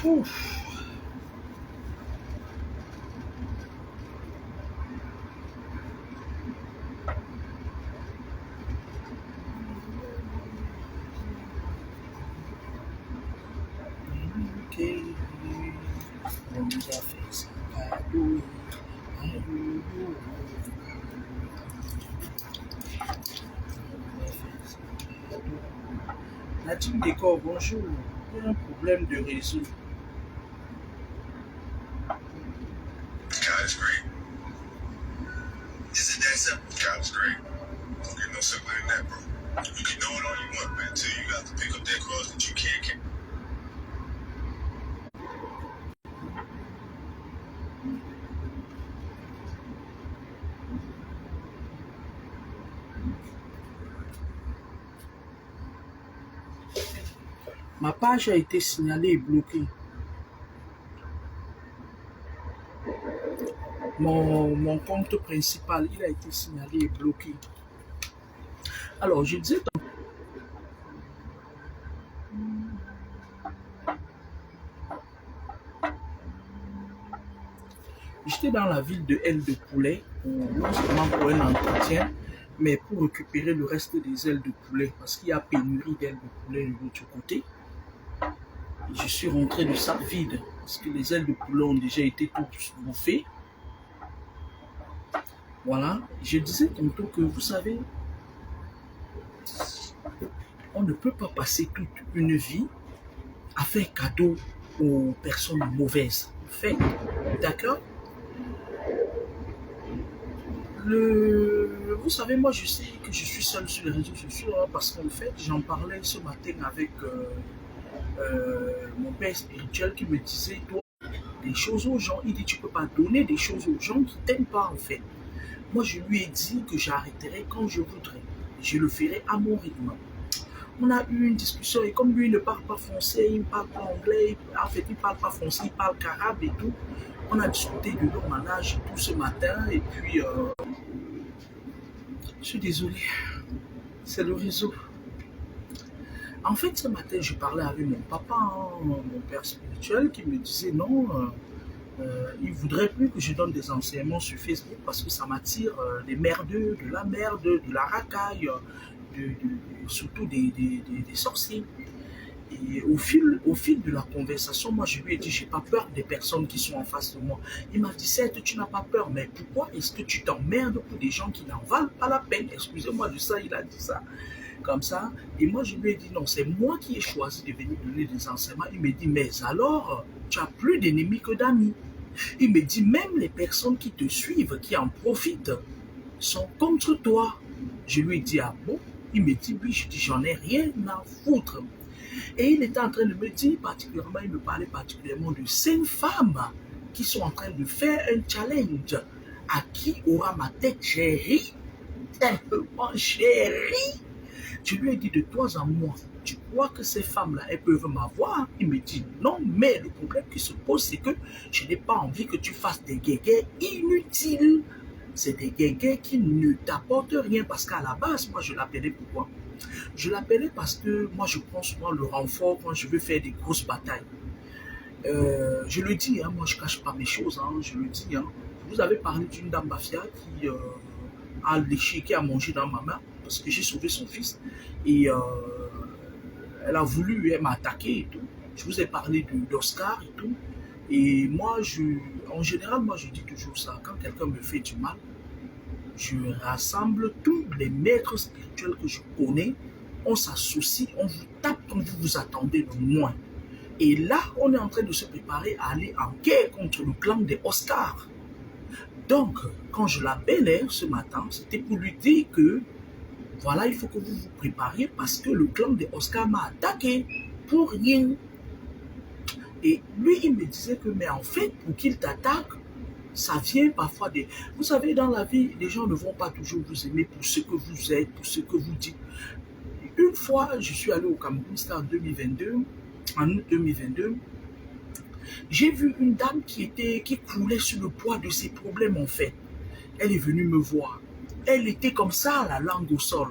Ouf. Ok. On nous a fait ça. Cadeau. Nadine Décor, bonjour. Il y a un problème de réseau. God is great. Is it that simple? God is great. Don't get no simpler than that, bro. You can know it all you want, but until you got to pick up that cross that you can't carry. Ma page a été signalée et bloquée. Mon compte principal, il a été signalé et bloqué. Alors, je disais... J'étais dans la ville de Aile de Poulet, non seulement pour un entretien, mais pour récupérer le reste des ailes de poulet, parce qu'il y a pénurie d'ailes de poulet de l'autre côté. Et je suis rentré de sac vide, parce que les ailes de poulet ont déjà été toutes bouffées. Voilà, je disais tantôt que, vous savez, on ne peut pas passer toute une vie à faire cadeau aux personnes mauvaises. Fait, d'accord? Vous savez, moi je sais que je suis seul sur les réseaux sociaux hein, parce qu'en fait, j'en parlais ce matin avec mon père spirituel qui me disait, toi, des choses aux gens, il dit, tu ne peux pas donner des choses aux gens qui ne t'aiment pas en fait. Moi, je lui ai dit que j'arrêterai quand je voudrais. Je le ferai à mon rythme. On a eu une discussion et comme lui ne parle pas français, il ne parle pas anglais, en fait, il ne parle pas français, il parle qu'arabe et tout. On a discuté de long en âge tout ce matin et puis... je suis désolé, c'est le réseau. En fait, ce matin, je parlais avec mon papa, hein, mon père spirituel, qui me disait non, il ne voudrait plus que je donne des enseignements sur Facebook parce que ça m'attire des merdeux, de la merde, de la racaille, surtout des sorciers. Et au fil de la conversation, moi je lui ai dit, j'ai pas peur des personnes qui sont en face de moi. Il m'a dit, certes, tu n'as pas peur, mais pourquoi est-ce que tu t'emmerdes pour des gens qui n'en valent pas la peine? Excusez-moi de ça, il a dit ça. Comme ça. Et moi je lui ai dit, non, c'est moi qui ai choisi de venir donner des enseignements. Il me dit, mais alors, tu as plus d'ennemis que d'amis. Il me dit, même les personnes qui te suivent, qui en profitent, sont contre toi. Je lui ai dit, ah bon? Il me dit, oui, je dis, j'en ai rien à foutre. Et il était en train de me dire particulièrement, il me parlait particulièrement de 5 femmes qui sont en train de faire un challenge. À qui aura ma tête chérie? Tellement chérie. Je lui ai dit de toi en moi, tu crois que ces femmes-là, elles peuvent m'avoir? Il me dit non, mais le problème qui se pose, c'est que je n'ai pas envie que tu fasses des guégués inutiles. C'est des guégués qui ne t'apportent rien parce qu'à la base, moi je l'appelais pourquoi? Je l'appelais parce que moi je prends souvent le renfort quand je veux faire des grosses batailles. Je le dis, hein, moi je ne cache pas mes choses, hein, je le dis. Hein. Vous avez parlé d'une dame Bafia qui a léché, qui a mangé dans ma main parce que j'ai sauvé son fils. Et elle a voulu, elle m'a attaqué et tout. Je vous ai parlé d'Oscar et tout. Et moi, en général, moi je dis toujours ça. Quand quelqu'un me fait du mal, je rassemble tous les maîtres spirituels que je connais, on s'associe, on vous tape quand vous vous attendez le moins. Et là, on est en train de se préparer à aller en guerre contre le clan des Oscars. Donc, quand je l'appelais ce matin, c'était pour lui dire que, voilà, il faut que vous vous prépariez parce que le clan des Oscars m'a attaqué pour rien. Et lui, il me disait que, mais en fait, pour qu'il t'attaque, ça vient parfois des... Vous savez, dans la vie, les gens ne vont pas toujours vous aimer pour ce que vous êtes, pour ce que vous dites. Une fois, je suis allé au Cameroun, c'était en 2022, en août 2022, j'ai vu une dame qui coulait sur le poids de ses problèmes en fait. Elle est venue me voir. Elle était comme ça, la langue au sol.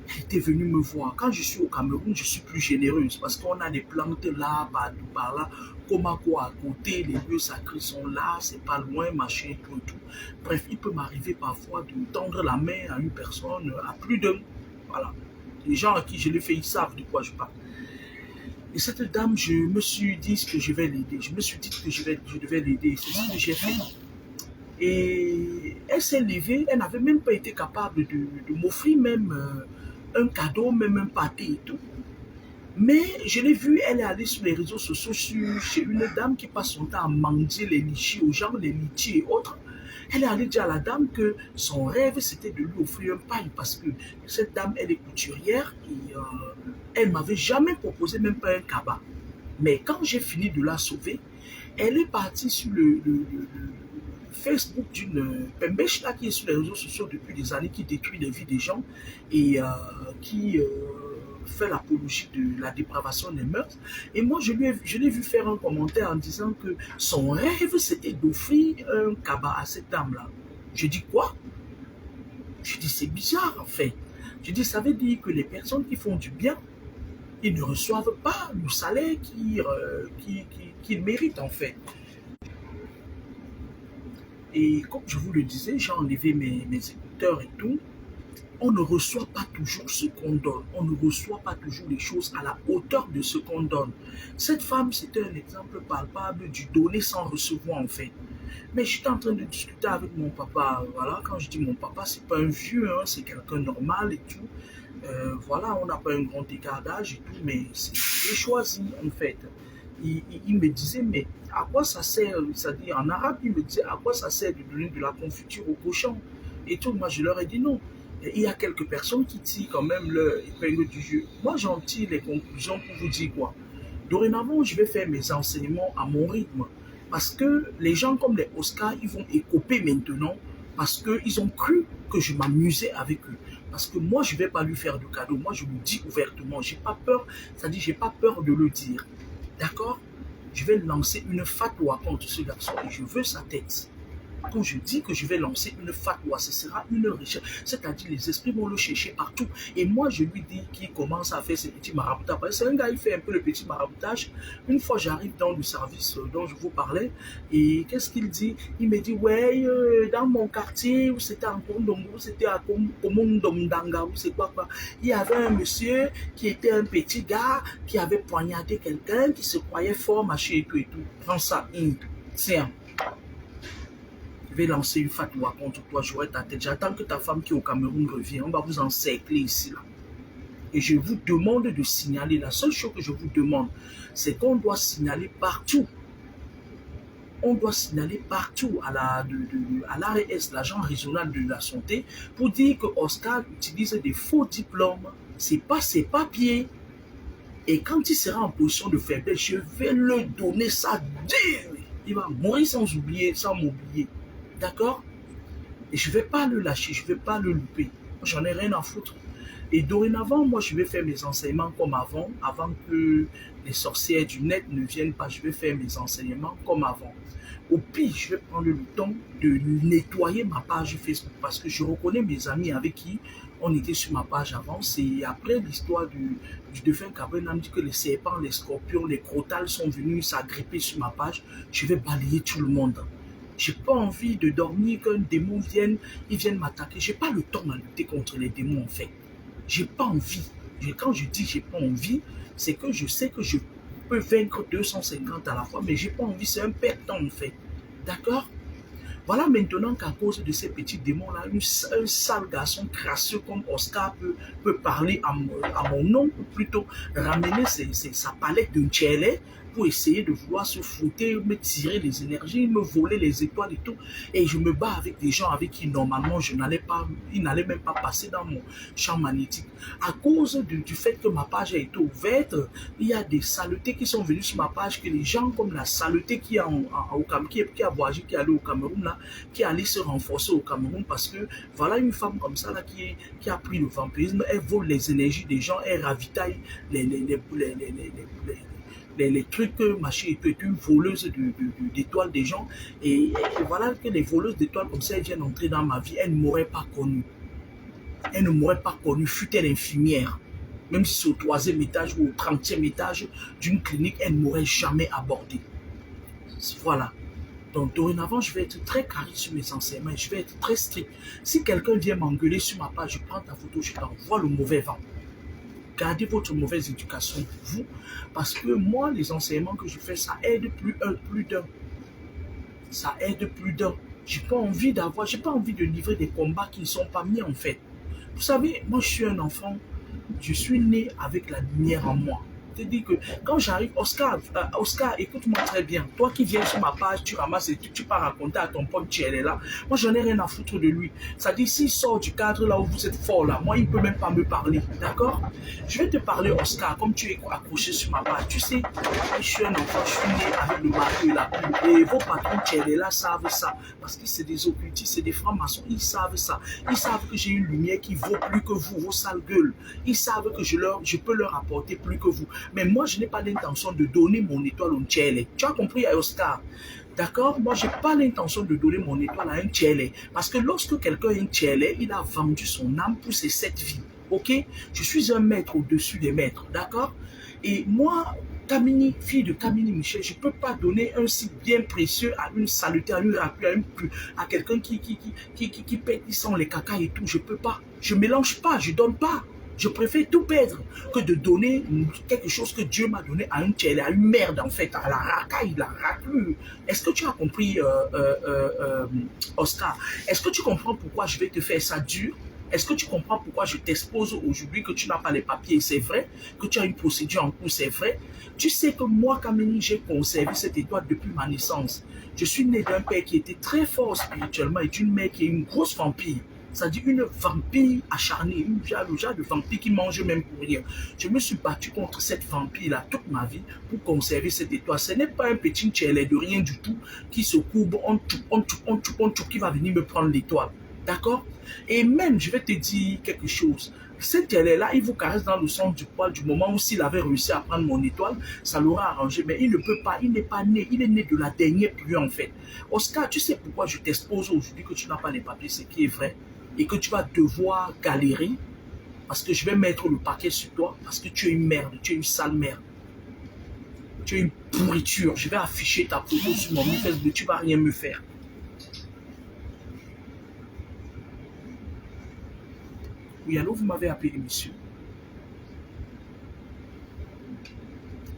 Elle était venue me voir. Quand je suis au Cameroun, je suis plus généreuse parce qu'on a des plantes là, partout, par là. Komako à côté, les lieux sacrés sont là, c'est pas loin, machin, tout et tout. Bref, il peut m'arriver parfois de tendre la main à une personne, à plus d'un. Voilà. Les gens à qui je l'ai fait, ils savent de quoi je parle. Et cette dame, je me suis dit que je vais l'aider. Je me suis dit que je devais l'aider. C'est ce que j'ai fait. Et elle s'est levée, elle n'avait même pas été capable de m'offrir même un cadeau, même un pâté et tout. Mais je l'ai vue, elle est allée sur les réseaux sociaux chez une dame qui passe son temps à mendier les litchis aux gens, les litchis et autres. Elle est allée dire à la dame que son rêve, c'était de lui offrir un pain parce que cette dame, elle est couturière et elle ne m'avait jamais proposé même pas un cabas. Mais quand j'ai fini de la sauver, elle est partie sur le Facebook d'une Pembèche là qui est sur les réseaux sociaux depuis des années, qui détruit les vies des gens et qui fait l'apologie de la dépravation des mœurs. Et moi, je l'ai vu faire un commentaire en disant que son rêve, c'était d'offrir un cabas à cette dame-là. Je dis quoi? Je dis c'est bizarre en fait. Je dis ça veut dire que les personnes qui font du bien, ils ne reçoivent pas le salaire qu'ils méritent en fait. Et comme je vous le disais, j'ai enlevé mes écouteurs et tout. On ne reçoit pas toujours ce qu'on donne. On ne reçoit pas toujours les choses à la hauteur de ce qu'on donne. Cette femme, c'était un exemple palpable du donner sans recevoir en fait. Mais j'étais en train de discuter avec mon papa. Voilà, quand je dis mon papa, c'est pas un vieux, hein, c'est quelqu'un normal et tout. Voilà, on n'a pas un grand écart d'âge et tout, mais j'ai choisi en fait. Il me disait, mais à quoi ça sert, c'est-à-dire en arabe, il me disait, à quoi ça sert de donner de la confiture aux cochons? Et tout, moi je leur ai dit non. Et il y a quelques personnes qui tirent quand même leur épingle du jeu. Moi j'en tire les conclusions pour vous dire quoi. Dorénavant, je vais faire mes enseignements à mon rythme. Parce que les gens comme les Oscars, ils vont écoper maintenant parce qu'ils ont cru que je m'amusais avec eux. Parce que moi, je ne vais pas lui faire de cadeau. Moi, je lui dis ouvertement. Je n'ai pas peur, c'est-à-dire je n'ai pas peur de le dire. D'accord? Je vais lancer une fatwa contre ce garçon et je veux sa tête. Quand je dis que je vais lancer une fatwa, ce sera une recherche. C'est-à-dire les esprits vont le chercher partout. Et moi, je lui dis qu'il commence à faire ses petits maraboutages. C'est un gars, il fait un peu le petit maraboutage. Une fois, j'arrive dans le service dont je vous parlais. Et qu'est-ce qu'il dit? Il me dit, ouais, dans mon quartier, où c'était en Kondongo, c'était à Komondomdanga, où c'est quoi. Il y avait un monsieur qui était un petit gars, qui avait poignardé quelqu'un, qui se croyait fort, machin et tout et tout. Prends ça, tiens. Je vais lancer une fatwa contre toi, j'aurai ta tête. J'attends que ta femme qui est au Cameroun revienne. On va vous encercler ici, là. Et je vous demande de signaler. La seule chose que je vous demande, c'est qu'on doit signaler partout. On doit signaler partout à l'ARS, l'agent régional de la santé, pour dire que Oscar utilise des faux diplômes. C'est pas ses papiers. Et quand il sera en position de faiblesse, je vais le donner ça. Il va mourir sans m'oublier. D'accord? Et je ne vais pas le lâcher, je ne vais pas le louper. J'en ai rien à foutre. Et dorénavant, moi, je vais faire mes enseignements comme avant que les sorcières du net ne viennent pas. Je vais faire mes enseignements comme avant. Au pire, je vais prendre le temps de nettoyer ma page Facebook parce que je reconnais mes amis avec qui on était sur ma page avant. C'est après l'histoire du défunt Cabrel, on me dit que les serpents, les scorpions, les crotales sont venus s'agripper sur ma page. Je vais balayer tout le monde. Je n'ai pas envie de dormir qu'un démon vienne, ils viennent m'attaquer. Je n'ai pas le temps de lutter contre les démons en fait. Je n'ai pas envie. Quand je dis je n'ai pas envie, c'est que je sais que je peux vaincre 250 à la fois, mais je n'ai pas envie, c'est un perte temps en fait. D'accord? Voilà maintenant qu'à cause de ces petits démons-là, un sale garçon crasseux comme Oscar peut parler à mon nom, ou plutôt ramener sa palette de tchèlé pour essayer de vouloir se frotter, me tirer les énergies, me voler les étoiles et tout. Et je me bats avec des gens avec qui normalement ils n'allaient même pas passer dans mon champ magnétique. À cause du fait que ma page a été ouverte, il y a des saletés qui sont venues sur ma page, que les gens comme la saleté qui a voyagé, qui est allée au Cameroun, là, qui est allée se renforcer au Cameroun parce que voilà une femme comme ça là, qui a pris le vampirisme, elle vole les énergies des gens, elle ravitaille les trucs, machin, et tout, est une voleuse d'étoiles des gens. Et voilà que les voleuses d'étoiles comme ça, elles viennent entrer dans ma vie, elles ne m'auraient pas connu. Elle ne m'aurait pas connu, fut-elle infirmière. Même si c'est au 3e étage ou au 30e étage d'une clinique, elle ne m'aurait jamais abordé. Voilà. Donc, dorénavant, je vais être très carré sur mes enseignements, je vais être très strict. Si quelqu'un vient m'engueuler sur ma page, je prends ta photo, je t'envoie le mauvais vent. Gardez votre mauvaise éducation pour vous, parce que moi, les enseignements que je fais, ça aide plus d'un. Ça aide plus d'un. J'ai pas envie de livrer des combats qui ne sont pas mis en fait. Vous savez, moi je suis un enfant, je suis né avec la lumière en moi. C'est-à-dire que quand j'arrive, Oscar, écoute-moi très bien. Toi qui viens sur ma page, tu ramasses et tu pars raconter à ton pote qui est là. Moi, j'en ai rien à foutre de lui. C'est-à-dire, s'il sort du cadre là où vous êtes fort là, moi, il ne peut même pas me parler. D'accord? Je vais te parler, Oscar, comme tu es accroché sur ma page. Tu sais, je suis un enfant, je suis né avec le marteau et la plume. Et vos patrons qui est là savent ça. Parce que c'est des occultistes, c'est des francs-maçons. Ils savent ça. Ils savent que j'ai une lumière qui vaut plus que vous, vos sales gueules. Ils savent que je peux leur apporter plus que vous. Mais moi, je n'ai pas l'intention de donner mon étoile au Tchèle. Tu as compris, Oscar? D'accord? Moi, je n'ai pas l'intention de donner mon étoile à un Tchèle. Parce que lorsque quelqu'un est un Tchèle, il a vendu son âme pour ses 7 vies. Ok? Je suis un maître au-dessus des maîtres. D'accord? Et moi, Kamini, fille de Kamini Michel, je ne peux pas donner un si bien précieux à une salutaire, à quelqu'un qui pète, ils sont les caca et tout. Je ne peux pas. Je ne mélange pas, je ne donne pas. Je préfère tout perdre que de donner quelque chose que Dieu m'a donné à une telle, à une merde en fait, à la racaille, la raclure. Est-ce que tu as compris, Oscar? Est-ce que tu comprends pourquoi je vais te faire ça dur? Est-ce que tu comprends pourquoi je t'expose aujourd'hui que tu n'as pas les papiers? C'est vrai. Que tu as une procédure en cours, c'est vrai. Tu sais que moi, Kamini, j'ai conservé cette étoile depuis ma naissance. Je suis né d'un père qui était très fort spirituellement et d'une mère qui est une grosse vampire. C'est-à-dire une vampire acharnée, le genre de vampire qui mange même pour rien. Je me suis battu contre cette vampire-là toute ma vie pour conserver cette étoile. Ce n'est pas un petit tchèle de rien du tout qui se courbe, qui va venir me prendre l'étoile. D'accord? Et même, je vais te dire quelque chose. Cet tchèle-là, il vous caresse dans le sens du poil du moment où s'il avait réussi à prendre mon étoile, ça l'aurait arrangé. Mais il ne peut pas, il n'est pas né, il est né de la dernière pluie en fait. Oscar, tu sais pourquoi je t'expose aujourd'hui que tu n'as pas les papiers, ce qui est vrai? Et que tu vas devoir galérer parce que je vais mettre le paquet sur toi parce que tu es une merde, tu es une sale merde. Tu es une pourriture. Je vais afficher ta photo sur mon Facebook, tu ne vas rien me faire. Oui, allô, vous m'avez appelé, monsieur.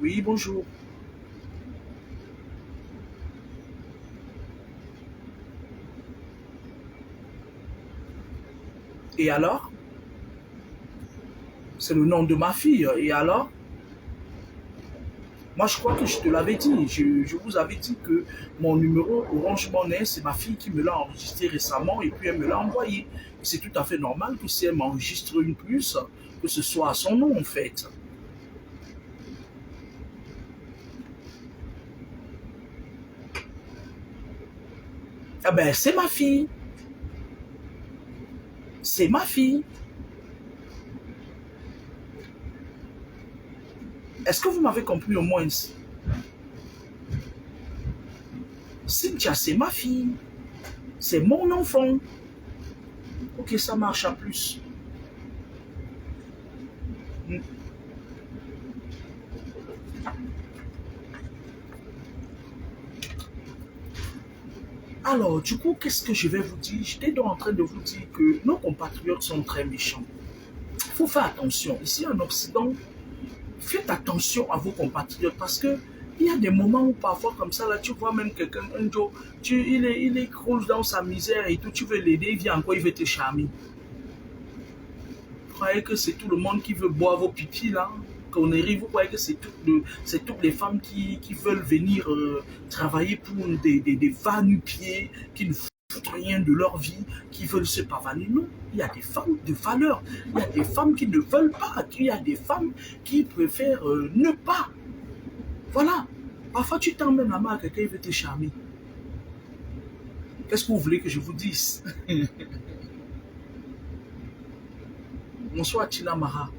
Oui, bonjour. Et alors? C'est le nom de ma fille. Et alors? Moi, je crois que je te l'avais dit. Je vous avais dit que mon numéro Orange Money, c'est ma fille qui me l'a enregistré récemment et puis elle me l'a envoyé. C'est tout à fait normal que si elle m'enregistre une plus, que ce soit à son nom en fait. Ah ben, c'est ma fille. C'est ma fille. Est-ce que vous m'avez compris au moins? Cynthia, c'est ma fille. C'est mon enfant. Ok, ça marche à plus. Alors, du coup, qu'est-ce que je vais vous dire? J'étais donc en train de vous dire que nos compatriotes sont très méchants. Il faut faire attention. Ici en Occident, faites attention à vos compatriotes parce que il y a des moments où parfois comme ça, là, tu vois même quelqu'un, un jour, il est croule dans sa misère et tout, tu veux l'aider, il vient encore, il veut te charmer. Vous croyez que c'est tout le monde qui veut boire vos pipis là? Conneries, vous croyez que c'est toutes les femmes qui veulent venir travailler pour des va-nu-pieds, qui ne foutent rien de leur vie, qui veulent se pavaner? Non, il y a des femmes de valeur, il y a des femmes qui ne veulent pas, il y a des femmes qui préfèrent ne pas. Voilà. Parfois, tu tends même la main à quelqu'un, il veut te charmer. Qu'est-ce que vous voulez que je vous dise? Bonsoir, Tina Mara.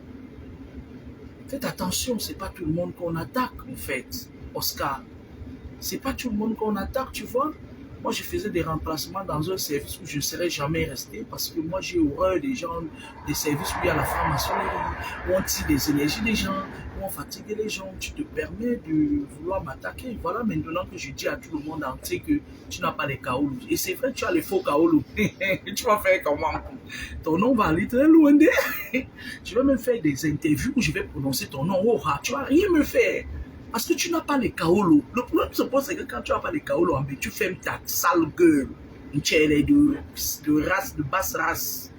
Faites attention, c'est pas tout le monde qu'on attaque, en fait, Oscar. C'est pas tout le monde qu'on attaque, tu vois. Moi, je faisais des remplacements dans un service où je ne serais jamais resté parce que moi, j'ai horreur des gens, des services où il y a la franc-maçonnerie, où on tire des énergies des gens, où on fatigue les gens. Tu te permets de vouloir m'attaquer. Voilà maintenant que je dis à tout le monde entier que tu n'as pas les kaolus. Et c'est vrai, tu as les faux kaolus. Tu vas faire comment? Ton nom va aller très loin. Je vais même faire des interviews où je vais prononcer ton nom. Oh, tu vas rien me faire. Parce que tu n'as pas les kaolos. Le problème se pose, c'est que quand tu n'as pas les kaolos, tu fermes ta sale gueule. Tu es de race, de basse race.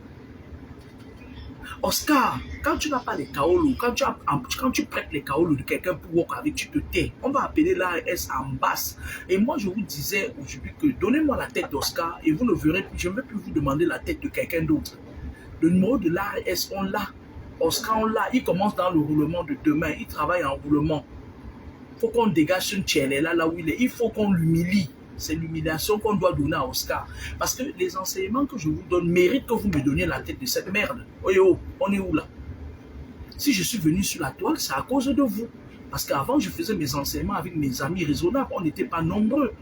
Oscar, quand tu n'as pas les kaolos, quand tu prêtes les kaolos de quelqu'un pour walk avec, tu te tais. On va appeler l'ARS en basse. Et moi, je vous disais aujourd'hui que donnez-moi la tête d'Oscar et vous ne verrez plus, je ne vais plus vous demander la tête de quelqu'un d'autre. Le numéro de l'ARS, on l'a. Oscar, on l'a. Il commence dans le roulement de demain. Il travaille en roulement. Il faut qu'on dégage ce tchèle là où il est. Il faut qu'on l'humilie. C'est l'humiliation qu'on doit donner à Oscar. Parce que les enseignements que je vous donne méritent que vous me donniez la tête de cette merde. Oh yo, on est où là? Si je suis venu sur la toile, c'est à cause de vous. Parce qu'avant, je faisais mes enseignements avec mes amis raisonnables. On n'était pas nombreux.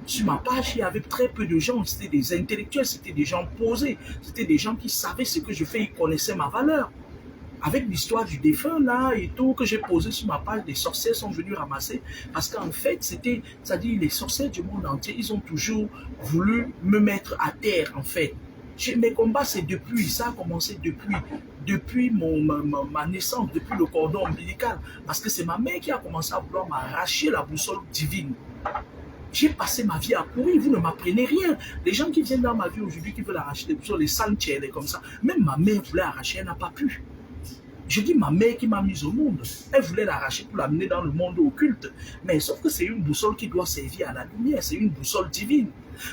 Sur ma page, il y avait très peu de gens. C'était des intellectuels, c'était des gens posés. C'était des gens qui savaient ce que je fais, ils connaissaient ma valeur. Avec l'histoire du défunt là et tout que j'ai posé sur ma page, les sorciers sont venus ramasser parce qu'en fait c'était, c'est-à-dire les sorciers du monde entier, ils ont toujours voulu me mettre à terre en fait. Mes combats c'est depuis, ça a commencé depuis ma naissance, depuis le cordon ombilical, parce que c'est ma mère qui a commencé à vouloir m'arracher la boussole divine. J'ai passé ma vie à courir, vous ne m'apprenez rien. Les gens qui viennent dans ma vie aujourd'hui qui veulent arracher les boussoles, les santiers, comme ça, même ma mère voulait arracher, elle n'a pas pu. Je dis ma mère qui m'a mise au monde. Elle voulait l'arracher pour l'amener dans le monde occulte. Mais sauf que c'est une boussole qui doit servir à la lumière. C'est une boussole divine.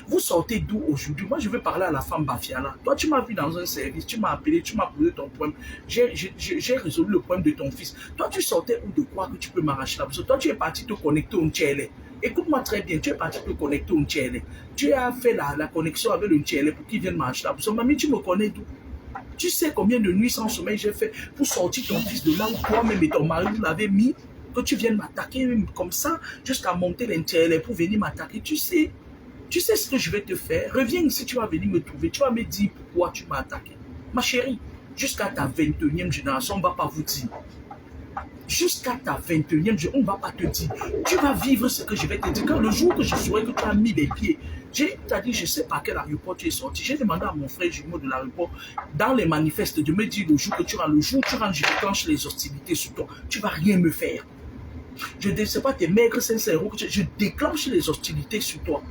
Vous sortez d'où aujourd'hui? Moi, je vais parler à la femme Bafiala. Toi, tu m'as vu dans un service. Tu m'as appelé, tu m'as posé ton problème. J'ai résolu le problème de ton fils. Toi, tu sortais où de quoi que tu peux m'arracher la boussole? Toi, tu es parti te connecter au Ntchele. Écoute-moi très bien. Tu es parti te connecter au Ntchele. Tu as fait la connexion avec le Ntchele pour qu'il vienne m'arracher la boussole. Mamie, tu me connais d'où? Tu sais combien de nuits sans sommeil j'ai fait pour sortir ton fils de là où toi-même et ton mari vous l'avez mis, que tu viennes m'attaquer comme ça, jusqu'à monter l'intérêt pour venir m'attaquer. Tu sais ce que je vais te faire. Reviens ici, tu vas venir me trouver. Tu vas me dire pourquoi tu m'as attaqué. Ma chérie, jusqu'à ta 21e génération, on ne va pas vous dire. Jusqu'à ta 21e génération, on ne va pas te dire. Tu vas vivre ce que je vais te dire. Quand le jour que je saurai que tu as mis les pieds, c'est-à-dire, je ne sais pas à quel aéroport tu es sorti. J'ai demandé à mon frère jumeau de l'aéroport, dans les manifestes, de me dire le jour que tu rentres, je déclenche les hostilités sur toi. Tu ne vas rien me faire. Je ne sais pas tes maigres sincères, je déclenche les hostilités sur toi.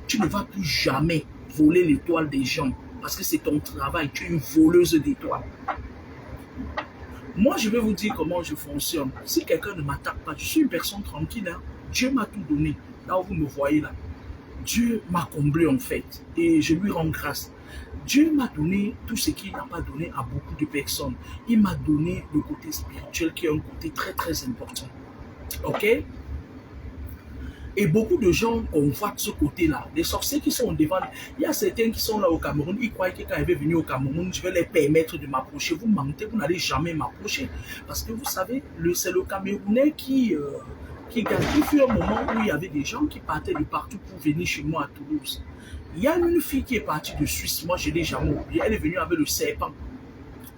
Tu ne vas plus jamais voler l'étoile des gens parce que c'est ton travail. Tu es une voleuse d'étoiles. Moi, je vais vous dire comment je fonctionne. Si quelqu'un ne m'attaque pas, je suis une personne tranquille. Hein. Dieu m'a tout donné. Là où vous me voyez là. Dieu m'a comblé en fait. Et je lui rends grâce. Dieu m'a donné tout ce qu'il n'a pas donné à beaucoup de personnes. Il m'a donné le côté spirituel qui est un côté très très important. Ok? Et beaucoup de gens convoitent ce côté-là. Les sorciers qui sont devant, il y a certains qui sont là au Cameroun, ils croient que quand ils vont venir au Cameroun, je vais leur permettre de m'approcher. Vous mentez, vous n'allez jamais m'approcher. Parce que vous savez, c'est le Camerounais qui gagne. Il fut un moment où il y avait des gens qui partaient de partout pour venir chez moi à Toulouse. Il y a une fille qui est partie de Suisse, moi je ne l'ai jamais oublié. Elle est venue avec le serpent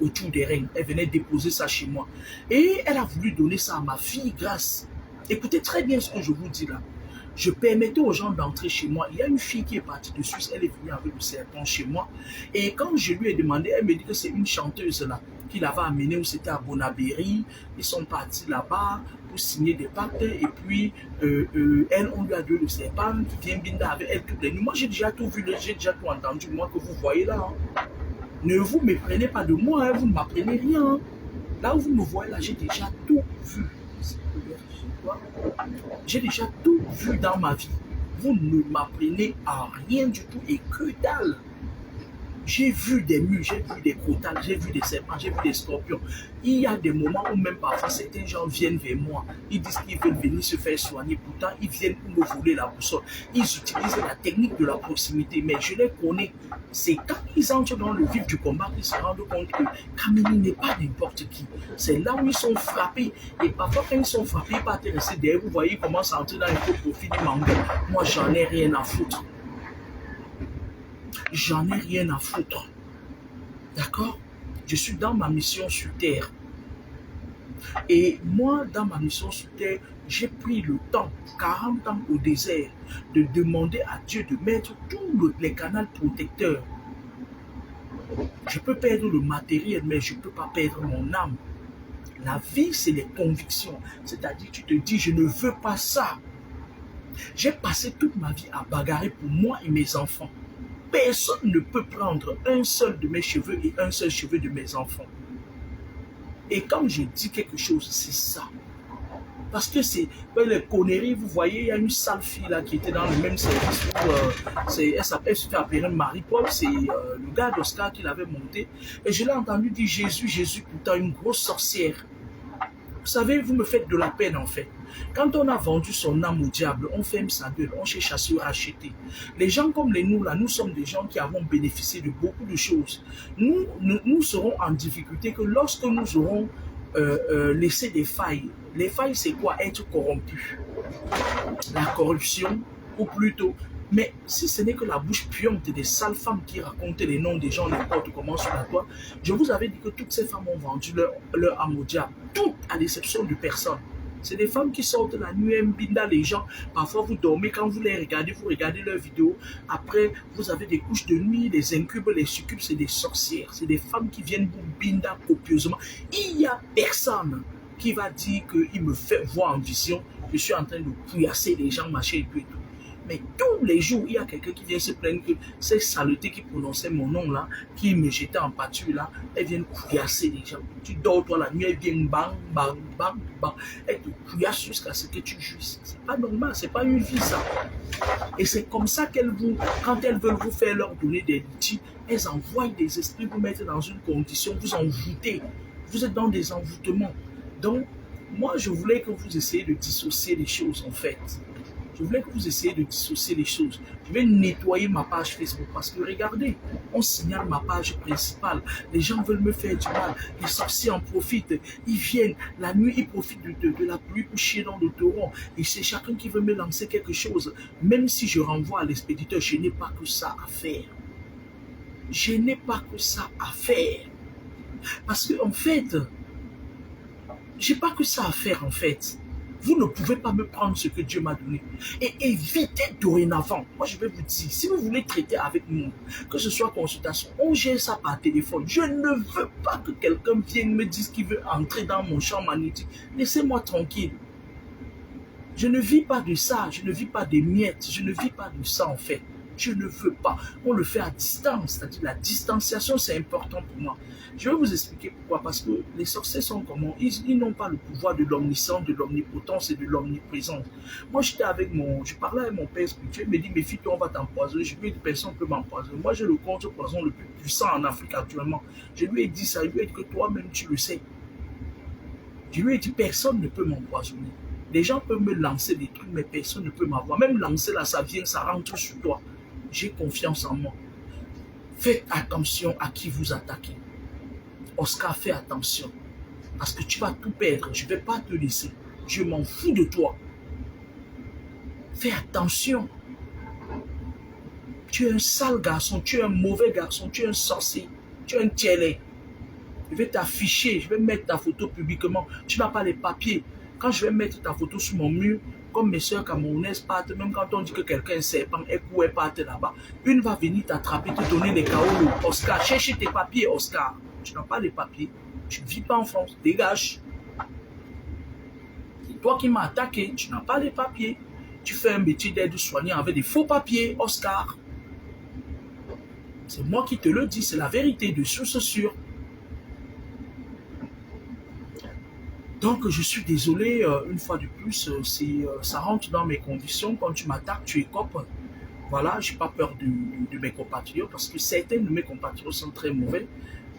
autour des reins. Elle venait déposer ça chez moi. Et elle a voulu donner ça à ma fille grâce. Écoutez très bien ce que je vous dis là. Je permettais aux gens d'entrer chez moi. Il y a une fille qui est partie de Suisse, elle est venue avec le serpent chez moi. Et quand je lui ai demandé, elle me dit que c'est une chanteuse là, qui l'avait amenée, où c'était à Bonabéry. Ils sont partis là-bas pour signer des pactes. Et puis, elle, on lui a donné le serpent qui vient binder avec elle toutes les nuits. Moi, j'ai déjà tout vu, j'ai déjà tout entendu, moi, que vous voyez là. Hein. Ne vous méprenez pas de moi, hein, vous ne m'apprenez rien. Hein. Là où vous me voyez là, j'ai déjà tout vu. J'ai déjà tout vu dans ma vie. Vous ne m'apprenez à rien du tout et que dalle. J'ai vu des murs, j'ai vu des crotales, j'ai vu des serpents, j'ai vu des scorpions. Il y a des moments où même parfois certains gens viennent vers moi. Ils disent qu'ils veulent venir se faire soigner. Pourtant, ils viennent pour me voler la boussole. Ils utilisent la technique de la proximité. Mais je les connais. C'est quand ils entrent dans le vif du combat qu'ils se rendent compte que Kamini n'est pas n'importe qui. C'est là où ils sont frappés. Et parfois, quand ils sont frappés, ils partent rester derrière. Vous voyez, ils commencent à entrer dans le profil du mango. Moi, j'en ai rien à foutre. J'en ai rien à foutre. D'accord? Je suis dans ma mission sur Terre. Et moi, dans ma mission sur Terre, j'ai pris le temps, 40 ans au désert, de demander à Dieu de mettre tous les canaux protecteurs. Je peux perdre le matériel, mais je ne peux pas perdre mon âme. La vie, c'est les convictions. C'est-à-dire, tu te dis, je ne veux pas ça. J'ai passé toute ma vie à bagarrer pour moi et mes enfants. Personne ne peut prendre un seul de mes cheveux et un seul cheveu de mes enfants. Et quand je dis quelque chose, c'est ça. Parce que c'est les conneries, vous voyez, il y a une sale fille là qui était dans le même service. Elle se fait appeler Marie-Paul, c'est le gars d'Oscar qui l'avait monté. Et je l'ai entendu dire Jésus, Jésus, pourtant une grosse sorcière. Vous savez, vous me faites de la peine en fait. Quand on a vendu son âme au diable, on ferme sa gueule, on cherche à se racheter. Les gens comme nous, là, nous sommes des gens qui avons bénéficié de beaucoup de choses. Nous serons en difficulté que lorsque nous aurons laissé des failles. Les failles, c'est quoi? Être corrompu. La corruption, ou plutôt. Mais si ce n'est que la bouche puante des sales femmes qui racontent les noms des gens n'importe comment sur la toile, je vous avais dit que toutes ces femmes ont vendu leur âme au diable. Toutes, à l'exception de personne. C'est des femmes qui sortent la nuit, mbinda les gens. Parfois, vous dormez, quand vous les regardez, vous regardez leurs vidéos. Après, vous avez des couches de nuit, les incubes, les succubes, c'est des sorcières. C'est des femmes qui viennent vous binda copieusement. Il n'y a personne qui va dire qu'il me fait voir en vision. Je suis en train de couillasser les gens, machin et tout et tout. Mais tous les jours, il y a quelqu'un qui vient se plaindre que ces saletés qui prononçaient mon nom là, qui me jetaient en pâture là, elles viennent couillasser les gens. Tu dors toi la nuit, elles viennent bang, bang, bang, bang. Elles te couillassent jusqu'à ce que tu jouisses. C'est pas normal, c'est pas une vie ça. Et c'est comme ça quand elles veulent vous faire leur donner des litiges, elles envoient des esprits vous mettre dans une condition, vous envoûtez. Vous êtes dans des envoûtements. Donc, moi je voulais que vous essayiez de dissocier les choses en fait. Je voulais que vous essayiez de dissocier les choses. Je vais nettoyer ma page Facebook parce que regardez, on signale ma page principale. Les gens veulent me faire du mal. Les sorciers en profitent. Ils viennent. La nuit, ils profitent de la pluie pour chier dans le torrent. Et c'est chacun qui veut me lancer quelque chose. Même si je renvoie à l'expéditeur, je n'ai pas que ça à faire. Je n'ai pas que ça à faire. Parce que en fait, j'ai pas que ça à faire en fait. Vous ne pouvez pas me prendre ce que Dieu m'a donné. Et évitez dorénavant. Moi, je vais vous dire, si vous voulez traiter avec nous, que ce soit consultation, on gère ça par téléphone. Je ne veux pas que quelqu'un vienne me dire qu'il veut entrer dans mon champ magnétique. Laissez-moi tranquille. Je ne vis pas de ça. Je ne vis pas des miettes. Je ne vis pas de ça, en fait. Je ne veux pas. On le fait à distance. C'est-à-dire la distanciation, c'est important pour moi. Je vais vous expliquer pourquoi. Parce que les sorciers sont comment? Ils n'ont pas le pouvoir de l'omniscience, de l'omnipotence et de l'omniprésence. Moi, je parlais avec mon père spirituel. Il me dit, méfie-toi, on va t'empoisonner. Je lui ai dit, personne ne peut m'empoisonner. Moi, j'ai le contre-poison le plus puissant en Afrique actuellement. Je lui ai dit ça. Je lui ai dit que toi-même, tu le sais. Je lui ai dit, personne ne peut m'empoisonner. Les gens peuvent me lancer des trucs, mais personne ne peut m'avoir. Même lancer là, ça vient, ça rentre sur toi. J'ai confiance en moi. Faites attention à qui vous attaquez. Oscar, fais attention. Parce que tu vas tout perdre. Je ne vais pas te laisser. Je m'en fous de toi. Fais attention. Tu es un sale garçon. Tu es un mauvais garçon. Tu es un sorcier. Tu es un tielé. Je vais t'afficher. Je vais mettre ta photo publiquement. Tu n'as pas les papiers. Quand je vais mettre ta photo sur mon mur, comme mes soeurs camerounaises partent, même quand on dit que quelqu'un est serpent, elle part là-bas, une va venir t'attraper, te donner les kaolos. Oscar, cherche tes papiers, Oscar. Tu n'as pas les papiers. Tu ne vis pas en France. Dégage. C'est toi qui m'as attaqué. Tu n'as pas les papiers. Tu fais un métier d'aide-soignant avec des faux papiers, Oscar. C'est moi qui te le dis. C'est la vérité de source sûre. Donc, je suis désolé, une fois de plus, ça rentre dans mes conditions. Quand tu m'attaques, tu écopes. Voilà, je n'ai pas peur de mes compatriotes parce que certains de mes compatriotes sont très mauvais.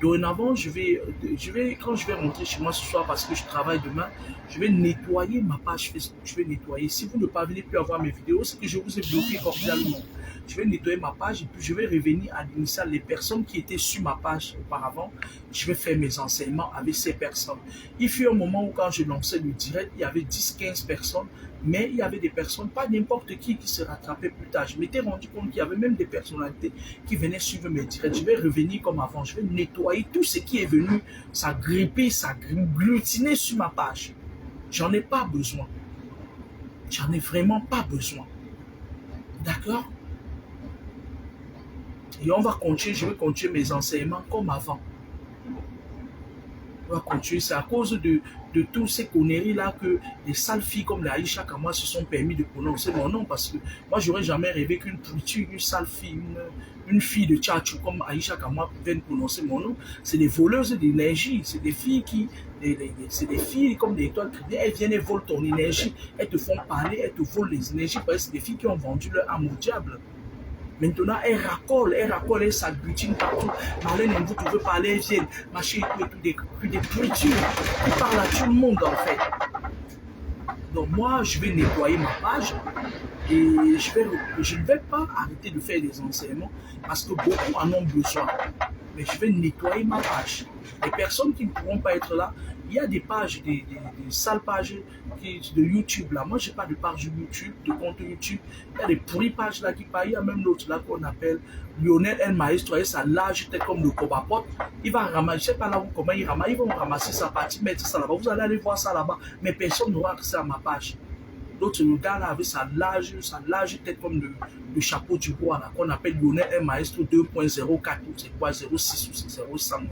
Dorénavant, quand je vais rentrer chez moi ce soir parce que je travaille demain, je vais nettoyer ma page Facebook. Je vais nettoyer. Si vous ne parvenez plus à voir mes vidéos, c'est que je vous ai bloqué cordialement. Je vais nettoyer ma page et puis je vais revenir à l'initial. Les personnes qui étaient sur ma page auparavant, je vais faire mes enseignements avec ces personnes. Il fut un moment où quand je lançais le direct, il y avait 10-15 personnes, mais il y avait des personnes, pas n'importe qui se rattrapaient plus tard. Je m'étais rendu compte qu'il y avait même des personnalités qui venaient suivre mes directs. Je vais revenir comme avant. Je vais nettoyer tout ce qui est venu s'agripper, s'agglutiner sur ma page. J'en ai pas besoin. J'en ai vraiment pas besoin. D'accord? Et on va continuer, je vais continuer mes enseignements comme avant. On va continuer, c'est à cause de toutes ces conneries-là que les sales filles comme les Aïcha Kamwa se sont permis de prononcer mon nom parce que moi, j'aurais jamais rêvé qu'une pourriture, une sale fille, une fille de tchatchou comme Aïcha Kamwa vienne prononcer mon nom. C'est des voleuses d'énergie, c'est des filles c'est des filles comme des étoiles crédibles, elles viennent, elles volent ton énergie, elles te font parler, elles te volent les énergies parce que c'est des filles qui ont vendu leur âme au diable. Maintenant, elles racolent, elles s'agglutinent partout. Marlène, vous pouvez parler, elles viennent, machin et tout, des pourritures. Elles parlent à tout le monde, en fait. Donc, moi, je vais nettoyer ma page et je ne vais pas arrêter de faire des enseignements parce que beaucoup en ont besoin. Mais je vais nettoyer ma page. Les personnes qui ne pourront pas être là, il y a des pages, des sales pages de YouTube là. Moi, je n'ai pas de page YouTube, de compte YouTube. Il y a des pourries pages là qui parlent. Il y a même l'autre là qu'on appelle Lionel El Maestro. Et ça lâche peut-être comme le cobapote. Il va ramasser, je ne sais pas là où, comment il ramasse. Ils vont ramasser sa partie, mettre ça là-bas. Vous allez aller voir ça là-bas. Mais personne n'aura accès à ma page. L'autre, le gars là avec sa large tête comme le chapeau du roi là, qu'on appelle Lionel El Maestro 2.04, c'est quoi, 06 ou c'est 05,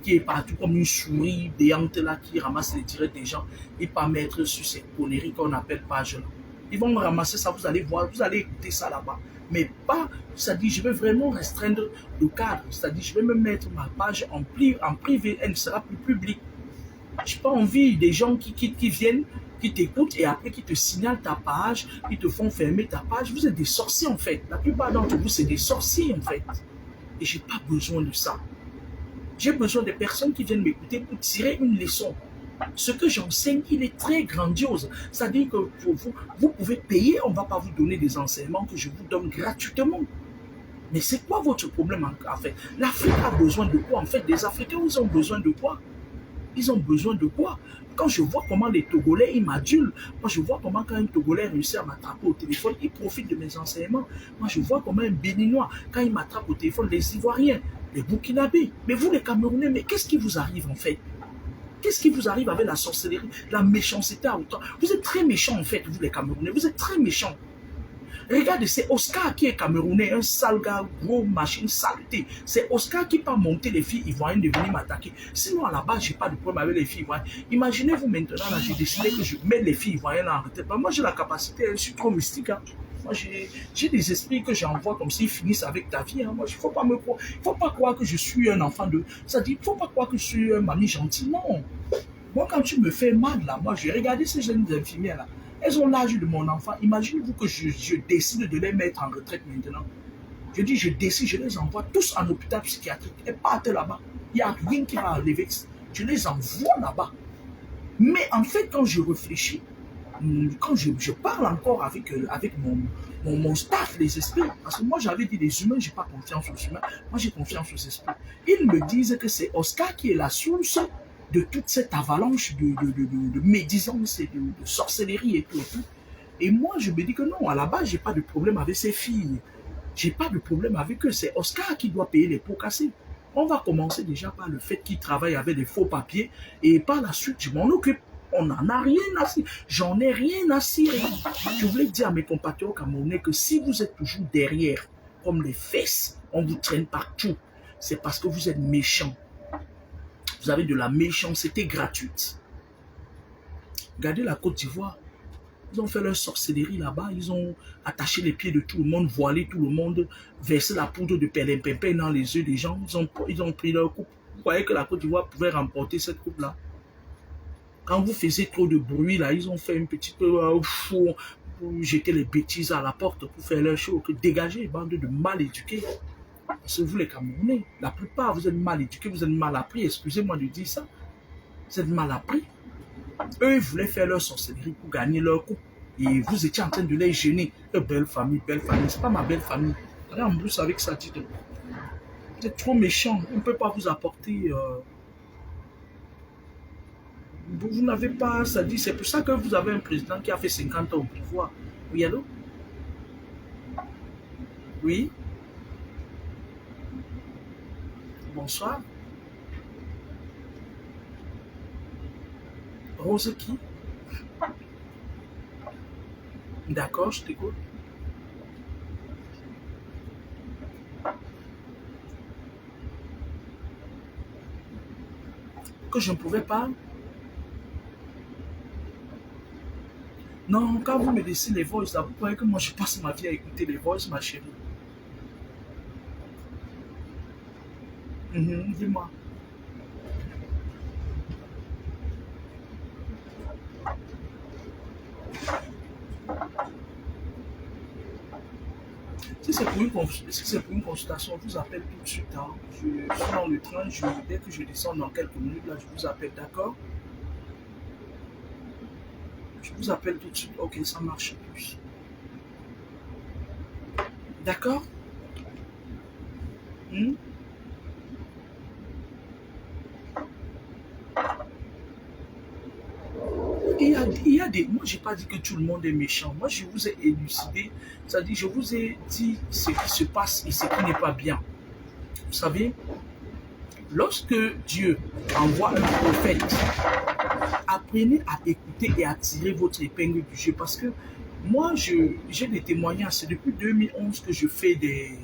qui est partout comme une souris béante là, qui ramasse les directs des gens et pas mettre sur ces conneries qu'on appelle page là. Ils vont ramasser ça, vous allez voir, vous allez écouter ça là-bas. Mais pas, c'est-à-dire, je vais vraiment restreindre le cadre, c'est-à-dire, je vais me mettre ma page en privé, elle ne sera plus publique. Je n'ai pas envie des gens qui viennent, qui t'écoutent et après qui te signalent ta page, qui te font fermer ta page. Vous êtes des sorciers en fait. La plupart d'entre vous, c'est des sorciers en fait. Et je n'ai pas besoin de ça. J'ai besoin des personnes qui viennent m'écouter pour tirer une leçon. Ce que j'enseigne, il est très grandiose. C'est-à-dire que pour vous pouvez payer, on ne va pas vous donner des enseignements que je vous donne gratuitement. Mais c'est quoi votre problème en fait? L'Afrique a besoin de quoi en fait? Des Africains, ils ont besoin de quoi? Ils ont besoin de quoi? Quand je vois comment les Togolais, ils m'adulent, moi je vois comment quand un Togolais réussit à m'attraper au téléphone, il profite de mes enseignements. Moi je vois comment un Béninois, quand il m'attrape au téléphone, les Ivoiriens, les Burkinabés, mais vous les Camerounais, mais qu'est-ce qui vous arrive en fait? Qu'est-ce qui vous arrive avec la sorcellerie, la méchanceté à autant? Vous êtes très méchants en fait, vous les Camerounais, vous êtes très méchants. Regardez, c'est Oscar qui est camerounais, un sale gars, gros machine, saleté. C'est Oscar qui peut monter les filles ivoiriennes de venir m'attaquer. Sinon, à la base, je n'ai pas de problème avec les filles ivoiriennes. Imaginez-vous maintenant, là, j'ai décidé que je mets les filles ivoiriennes en retraite. Moi, j'ai la capacité, je suis trop mystique. Hein. Moi, j'ai des esprits que j'envoie comme s'ils finissent avec ta vie. Hein. Moi, il ne faut pas croire que je suis un enfant de... C'est-à-dire, il ne faut pas croire que je suis un mamie gentil. Non. Moi, quand tu me fais mal, là, moi, j'ai regardé ces jeunes infirmières, là. Elles ont l'âge de mon enfant. Imaginez-vous que je décide de les mettre en retraite maintenant. Je dis, je décide, je les envoie tous en hôpital psychiatrique. Elles partent là-bas. Il n'y a rien qui va enlever. Je les envoie là-bas. Mais en fait, quand je réfléchis, quand je parle encore avec mon staff, les esprits, parce que moi j'avais dit les humains, je n'ai pas confiance aux humains, moi j'ai confiance aux esprits. Ils me disent que c'est Oscar qui est la source de toute cette avalanche de médisance et de sorcellerie et tout et tout. Et moi, je me dis que non, à la base, je n'ai pas de problème avec ces filles. Je n'ai pas de problème avec eux. C'est Oscar qui doit payer les pots cassés. On va commencer déjà par le fait qu'il travaille avec des faux papiers et par la suite, je m'en occupe. On n'en a rien à cirer. J'en ai rien à cirer. Je voulais dire à mes compatriotes camerounais que si vous êtes toujours derrière, comme les fesses, on vous traîne partout, c'est parce que vous êtes méchants. Vous avez de la méchanceté gratuite. Regardez la Côte d'Ivoire. Ils ont fait leur sorcellerie là-bas. Ils ont attaché les pieds de tout le monde, voilé tout le monde, versé la poudre de perlimpinpin dans les yeux des gens. Ils ont pris leur coupe. Vous croyez que la Côte d'Ivoire pouvait remporter cette coupe-là? Quand vous faisiez trop de bruit, là, ils ont fait une petite... pour jeter les bêtises à la porte, pour faire leur show, que dégagez, bande de mal éduqués. C'est vous les Camerounais. La plupart, vous êtes mal éduqués, vous êtes mal appris. Excusez-moi de dire ça. Vous êtes mal appris. Eux, ils voulaient faire leur sorcellerie pour gagner leur coup. Et vous étiez en train de les gêner. Belle famille, belle famille. C'est pas ma belle famille. Allez en brousse avec ça, dites-le. Vous êtes trop méchant. On ne peut pas vous apporter... Vous n'avez pas... Ça dit, c'est pour ça que vous avez un président qui a fait 50 ans au pouvoir. Oui, allô? Oui? Bonsoir. Rose qui? D'accord, je t'écoute. Que je ne pouvais pas? Non, quand vous me laissez les voices, là, vous croyez que moi je passe ma vie à écouter les voices, ma chérie? Dis-moi. Si c'est pour une consultation, je vous appelle tout de suite. Hein. Je suis dans le train, dès que je descends dans quelques minutes, là, je vous appelle, d'accord? Je vous appelle tout de suite. Ok, ça marche plus. D'accord? Il y a des... Moi, je n'ai pas dit que tout le monde est méchant. Moi, je vous ai élucidé. C'est-à-dire, je vous ai dit ce qui se passe et ce qui n'est pas bien. Vous savez, lorsque Dieu envoie un prophète, apprenez à écouter et à tirer votre épingle du jeu. Parce que moi, j'ai des témoignages. C'est depuis 2011 que je fais des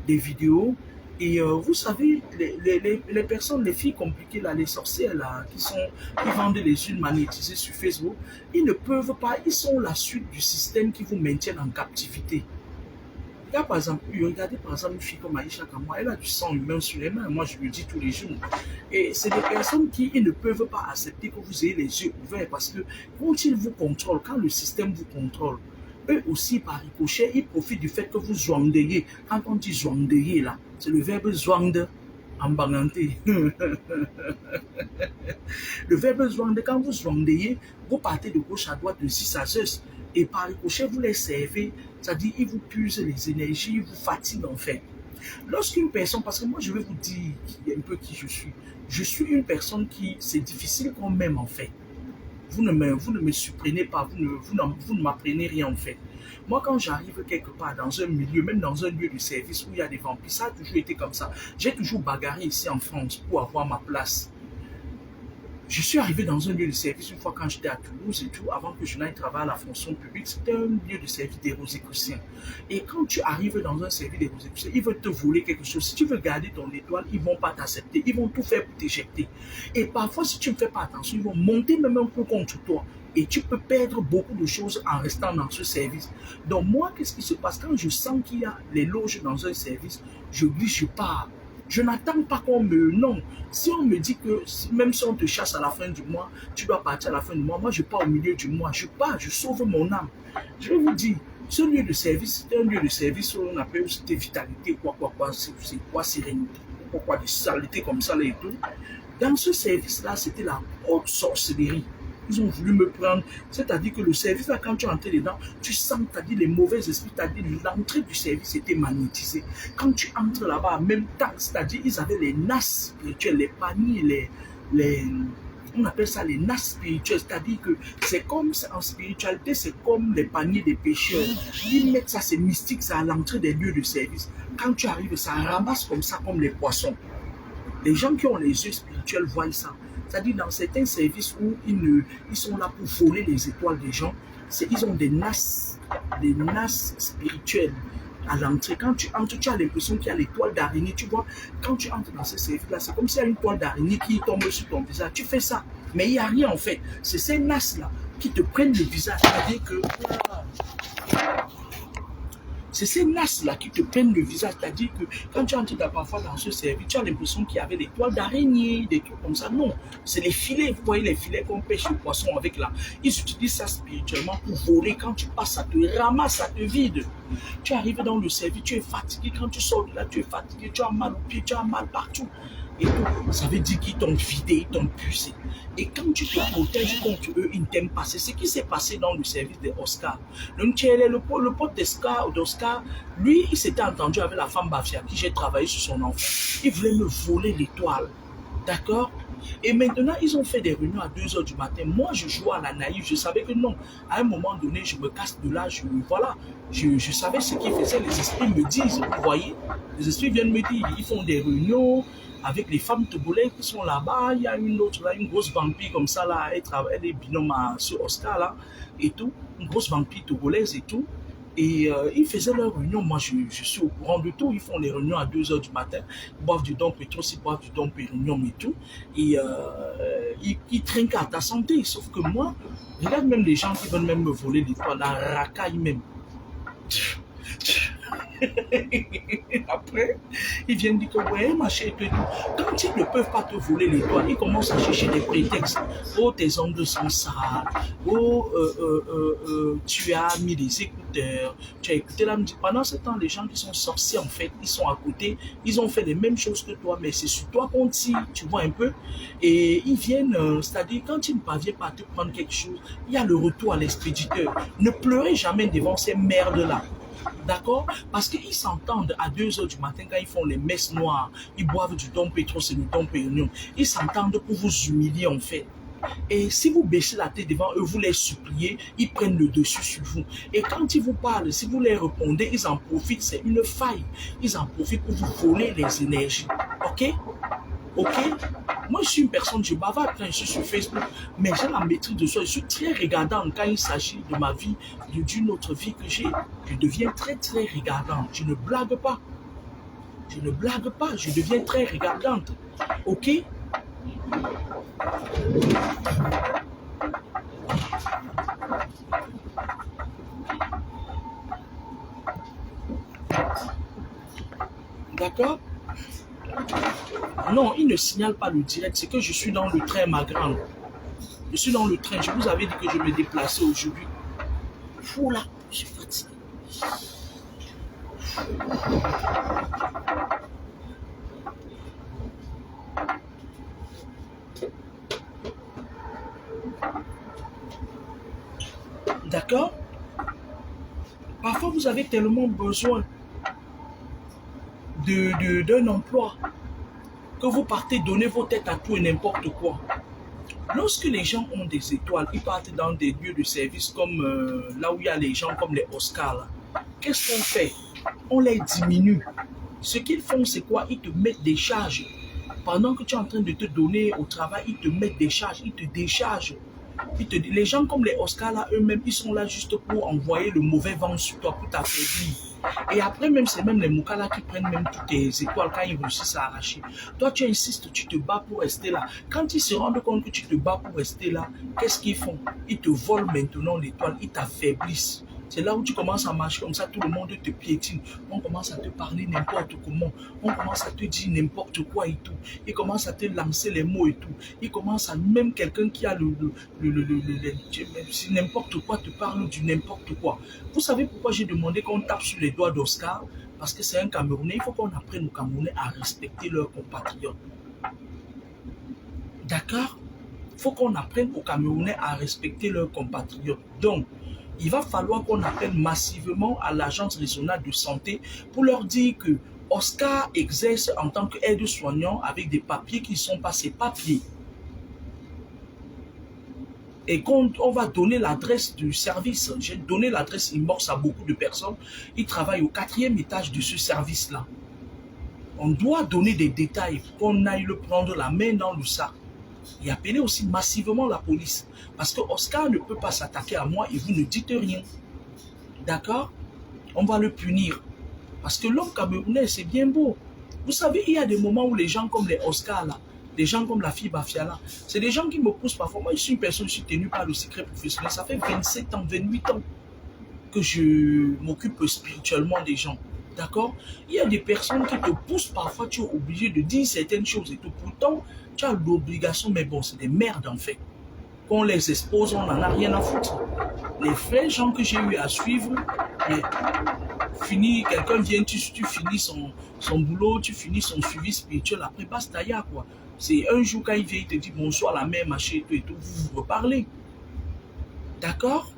vidéos. Et vous savez, les personnes, les filles compliquées, là, les sorcières là, qui vendent les huiles magnétisées sur Facebook, ils ne peuvent pas, ils sont la suite du système qui vous maintient en captivité. Regardez par exemple une fille comme Aïcha Kamwa, elle a du sang humain sur les mains, moi je le dis tous les jours. Et c'est des personnes qui ils ne peuvent pas accepter que vous ayez les yeux ouverts parce que quand ils vous contrôlent, quand le système vous contrôle, eux aussi, par ricochet, ils profitent du fait que vous zwangdeyez. Quand on dit zwangdeyez, là, c'est le verbe zwangde en banganté. Le verbe zwangde, quand vous zwangdeyez, vous partez de gauche à droite, de 6 à 6. Et par ricochet, vous les servez. C'est-à-dire, ils vous puisent les énergies, ils vous fatiguent en fait. Lorsqu'une personne, parce que moi, je vais vous dire un peu qui je suis. Je suis une personne qui, c'est difficile qu'on m'aime en fait. Vous ne me surprenez pas, vous ne m'apprenez rien en fait. Moi, quand j'arrive quelque part dans un milieu, même dans un lieu de service où il y a des vampires, ça a toujours été comme ça. J'ai toujours bagarré ici en France pour avoir ma place. Je suis arrivé dans un lieu de service une fois quand j'étais à Toulouse et tout, avant que je n'aille travailler à la fonction publique, c'était un lieu de service des Rosicruciens. Et quand tu arrives dans un service des Rosicruciens, ils veulent te voler quelque chose. Si tu veux garder ton étoile, ils ne vont pas t'accepter. Ils vont tout faire pour t'éjecter. Et parfois, si tu ne fais pas attention, ils vont monter même un coup contre toi. Et tu peux perdre beaucoup de choses en restant dans ce service. Donc moi, qu'est-ce qui se passe? Quand je sens qu'il y a les loges dans un service, je glisse, je pars. Je n'attends pas qu'on me... Non. Si on me dit que même si on te chasse à la fin du mois, tu dois partir à la fin du mois, moi je pars au milieu du mois. Je pars, je sauve mon âme. Je vais vous dire, ce lieu de service, c'est un lieu de service où on appelle c'était vitalité, c'est quoi, sérénité, quoi, des saletés comme ça là et tout. Dans ce service-là, c'était la haute sorcellerie. Ils ont voulu me prendre, c'est-à-dire que le service là, quand tu entrais dedans, tu sens, c'est-à-dire les mauvais esprits, c'est-à-dire l'entrée du service était magnétisée. Quand tu entres là-bas, en même temps, c'est-à-dire ils avaient les nasses spirituelles, les paniers, on appelle ça les nasses spirituelles, c'est-à-dire que c'est comme, en spiritualité, c'est comme les paniers des pécheurs. Ils mettent ça, c'est mystique, c'est à l'entrée des lieux de service. Quand tu arrives, ça ramasse comme ça, comme les poissons. Les gens qui ont les yeux spirituels voient ça. C'est-à-dire dans certains services où ils sont là pour voler les étoiles des gens, ils ont des nasses spirituelles à l'entrée. Quand tu entres, tu as l'impression qu'il y a l'étoile d'araignée. Tu vois, quand tu entres dans ce service-là, c'est comme s'il y a une toile d'araignée qui tombe sur ton visage. Tu fais ça, mais il n'y a rien en fait. C'est ces nasses-là qui te prennent le visage. C'est-à-dire que C'est ces nasses-là qui te peignent le visage. C'est-à-dire que quand tu entres parfois dans ce service, tu as l'impression qu'il y avait des toiles d'araignée, des trucs comme ça. Non, c'est les filets. Vous voyez les filets qu'on pêche le poisson avec là. Ils utilisent ça spirituellement pour voler. Quand tu passes, ça te ramasse, ça te vide. Tu arrives dans le service, tu es fatigué. Quand tu sors de là, tu es fatigué. Tu as mal aux pieds, tu as mal partout. Et tout, ça veut dire qu'ils t'ont vidé, ils t'ont pucé. Et quand tu te protèges contre eux, ils ne t'aiment pas. C'est ce qui s'est passé dans le service des Oscars. Le pote d'Oscar, lui, il s'était entendu avec la femme Bafia, qui j'ai travaillé sur son enfant. Il voulait me voler l'étoile. D'accord? Et maintenant, ils ont fait des réunions à 2 h du matin. Moi, je jouais à la naïve. Je savais que non. À un moment donné, je me casse de là. Voilà. Je savais ce qu'ils faisaient. Les esprits me disent, vous voyez, les esprits viennent me dire, ils font des réunions avec les femmes togolaises qui sont là-bas. Il y a une autre là, une grosse vampire comme ça là, elle est binôme sur Oscar là et tout, une grosse vampire togolaise et tout. Et ils faisaient leurs réunions. Moi, je suis au courant de tout. Ils font les réunions à 2 h du matin. Ils boivent du Dom Pétro, ils boivent du Dom Pérignon et tout. Et ils trinquent à ta santé. Sauf que moi, regarde même les gens qui veulent même me voler l'étoile, la racaille même. Après, ils viennent dire que ouais, ma chérie, quand ils ne peuvent pas te voler l'étoile, ils commencent à chercher des prétextes. Oh, tes ongles sont sales. Oh, tu as mis des écouteurs. Tu as écouté la musique. Pendant ce temps, les gens qui sont sorciers, en fait, ils sont à côté. Ils ont fait les mêmes choses que toi, mais c'est sur toi qu'on tire, tu vois un peu. Et ils viennent, c'est-à-dire, quand ils ne parviennent pas à te prendre quelque chose, il y a le retour à l'expéditeur. Ne pleurez jamais devant ces merdes-là. D'accord? Parce qu'ils s'entendent à 2 h du matin quand ils font les messes noires. Ils boivent du Dom Pétro, c'est du Dom Pérignon. Ils s'entendent pour vous humilier en fait. Et si vous baissez la tête devant eux, vous les suppliez, ils prennent le dessus sur vous. Et quand ils vous parlent, si vous les répondez, ils en profitent, c'est une faille. Ils en profitent pour vous voler les énergies. Ok? Ok? Moi, je suis une personne, je bavarde quand je suis sur Facebook, mais j'ai la maîtrise de soi. Je suis très regardant quand il s'agit de ma vie, d'une autre vie que j'ai. Je deviens très, très regardante. Je ne blague pas. Je ne blague pas. Je deviens très regardante. Ok? D'accord? Non, il ne signale pas le direct. C'est que je suis dans le train, ma grande. Je suis dans le train. Je vous avais dit que je me déplaçais aujourd'hui. Fou là, je suis fatigué. D'accord? Parfois, vous avez tellement besoin d'un emploi que vous partez donner vos têtes à tout et n'importe quoi. Lorsque les gens ont des étoiles, ils partent dans des lieux de service comme là où il y a les gens comme les Oscars. Qu'est-ce qu'on fait? On les diminue. Ce qu'ils font, c'est quoi? Ils te mettent des charges. Pendant que tu es en train de te donner au travail, ils te mettent des charges, ils te déchargent. Les gens comme les Oscars, là, eux-mêmes, ils sont là juste pour envoyer le mauvais vent sur toi, pour t'affaiblir. Et après, même, c'est même les Moukala qui prennent même toutes tes étoiles quand ils réussissent à arracher. Toi, tu insistes, tu te bats pour rester là. Quand ils se rendent compte que tu te bats pour rester là, qu'est-ce qu'ils font? Ils te volent maintenant l'étoile, ils t'affaiblissent. C'est là où tu commences à marcher comme ça, tout le monde te piétine. On commence à te parler n'importe comment. On commence à te dire n'importe quoi et tout. Ils commencent à te lancer les mots et tout. Ils commencent à, même quelqu'un qui a n'importe quoi te parle du n'importe quoi. Vous savez pourquoi j'ai demandé qu'on tape sur les doigts d'Oscar? Parce que c'est un Camerounais. Il faut qu'on apprenne aux Camerounais à respecter leurs compatriotes. D'accord? Il faut qu'on apprenne aux Camerounais à respecter leurs compatriotes. Donc, il va falloir qu'on appelle massivement à l'agence régionale de santé pour leur dire que Oscar exerce en tant qu'aide-soignant avec des papiers qui ne sont pas ses papiers. Et qu'on va donner l'adresse du service. J'ai donné l'adresse inbox à beaucoup de personnes. Ils travaillent au 4e étage de ce service-là. On doit donner des détails pour qu'on aille le prendre la main dans le sac. Et appeler aussi massivement la police. Parce que Oscar ne peut pas s'attaquer à moi et vous ne dites rien. D'accord? On va le punir. Parce que l'homme camerounais, c'est bien beau. Vous savez, il y a des moments où les gens comme les Oscars, là, les gens comme la fille Bafia, là, c'est des gens qui me poussent parfois. Moi, je suis une personne, je suis tenue par le secret professionnel. Ça fait 27 ans, 28 ans. que je m'occupe spirituellement des gens. D'accord? Il y a des personnes qui te poussent, parfois tu es obligé de dire certaines choses et tout. Pourtant, tu as l'obligation, mais bon, c'est des merdes en fait. Qu'on les expose, on n'en a rien à foutre. Les vrais gens que j'ai eu à suivre, mais fini, quelqu'un vient, tu finis son boulot, tu finis son suivi spirituel, après basta, ya quoi. C'est un jour quand il vient, il te dit bonsoir, la mère, machin et tout, vous vous reparlez. D'accord?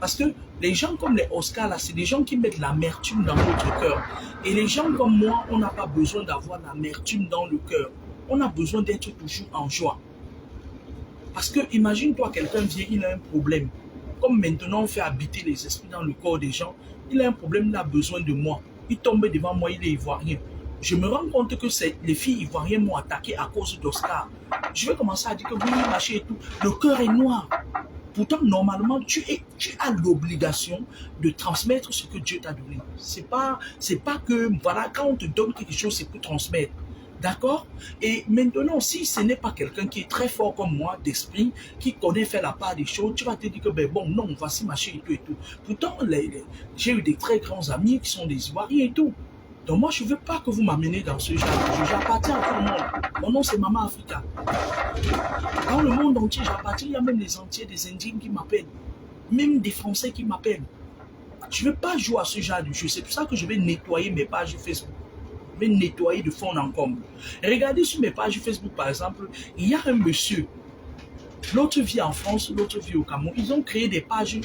Parce que les gens comme les Oscars, là, c'est des gens qui mettent l'amertume dans notre cœur. Et les gens comme moi, on n'a pas besoin d'avoir l'amertume dans le cœur. On a besoin d'être toujours en joie. Parce que imagine-toi, quelqu'un vient, il a un problème. Comme maintenant on fait habiter les esprits dans le corps des gens, il a un problème, il a besoin de moi. Il tombe devant moi, il est ivoirien. Je me rends compte que les filles ivoiriennes m'ont attaqué à cause d'Oscar. Je vais commencer à dire que oui, machin et tout. Le cœur est noir. Pourtant, normalement, tu as l'obligation de transmettre ce que Dieu t'a donné. C'est pas que, voilà, quand on te donne quelque chose, c'est pour transmettre. D'accord? Et maintenant, si ce n'est pas quelqu'un qui est très fort comme moi, d'esprit, qui connaît faire la part des choses, tu vas te dire que, ben bon, non, voici machin et tout et tout. Pourtant, j'ai eu des très grands amis qui sont des Ivoiriens et tout. Donc moi, je ne veux pas que vous m'amenez dans ce genre. J'appartiens à tout le monde. Mon nom, c'est Maman Africa. Dans le monde entier, j'appartiens. Il y a même les entiers, des Indiens qui m'appellent. Même des Français qui m'appellent. Je ne veux pas jouer à ce genre de jeu. C'est pour ça que je vais nettoyer mes pages Facebook. Je vais nettoyer de fond en comble. Regardez sur mes pages Facebook, par exemple, il y a un monsieur. L'autre vit en France, l'autre vit au Cameroun. Ils ont créé des pages